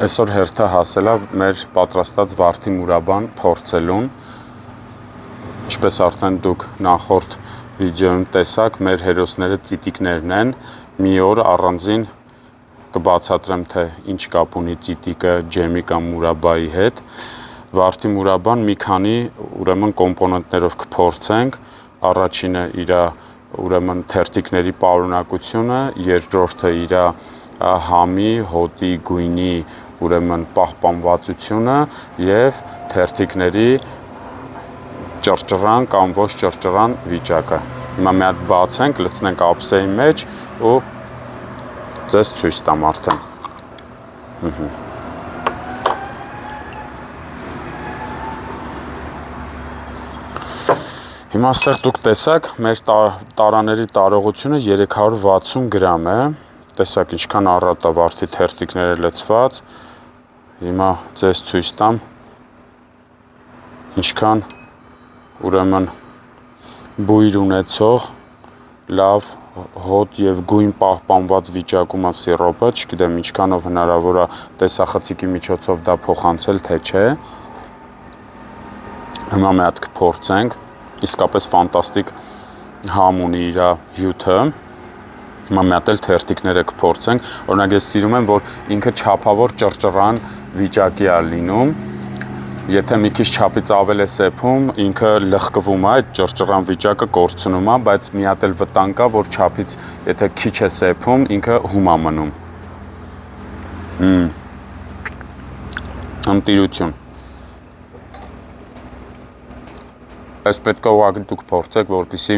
Այսօր հերթը հասել է մեր պատրաստած վարդի մուրաբան փորձելուն, ինչպես արդեն դուք նախորդ վիդեոյում տեսաք, մեր հերոսները ծիտիկներն են, մի օր առանձին կբացատրեմ, թե ինչ կապ ունի ծիտիկը ջեմի կամ մուրաբայի հետ, վարդի մուրաբան մի քանի ուրեմն կոմպոնենտներով կփորձենք, առաջինը իր ուրեմն թերթիկների պարունակությունը, երկրորդը իր համի, հոտի, գույնի ուրեմն պահպանվածությունը և թերթիկների ճռճռան կամ ոչ ճռճռան վիճակը։ Հիմա մի հատ բացենք, լցնենք ափսեի մեջ ու ձեզ ցույց տամ արդեն։ Հիմա այստեղ դուք տեսաք, մեր տարաների տարողությունը 360 գրամ է, տեսաք ինչքան առատ է վարդի թերթիկները լցված, հիմա ձեզ ցույց տամ, ինչքան ուրեմն բույր ունեցող, լավ հոտ և գույն պահպանված վիճակում է սիրոպը, չգիտեմ ինչքանով հնարավոր է տեսախցիկի միջոցով դա փոխանցել, թե չէ, հիմա մի հատ կփորձենք, իսկապես ֆանտաստիկ համ ունի իր հյութը, հիմա մի հատ էլ թերթիկները կփորձենք, օրինակ ես սիրում եմ, որ ինքը չափավոր ճռճռան վիճակի է լինում, եթե մի քիչ չափից ավել է սեփում, ինքը լղկվում է, այդ ճռճռան վիճակը կորցնում է, բայց մի հատ էլ վտանգ կա, որ չափից եթե քիչ է սեփում, ինքը հում է մնում։ Ընտիրություն։ Այս պետք է ուղղակի դուք փորձեք, որպեսզի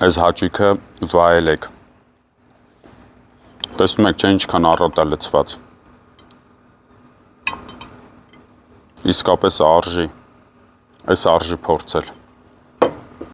այս հաճույքը վայելեք։ Տեսնում եք, չէ՞ ինչքան առատ է լցված։ Իսկապես արժի, այս արժի փորձել։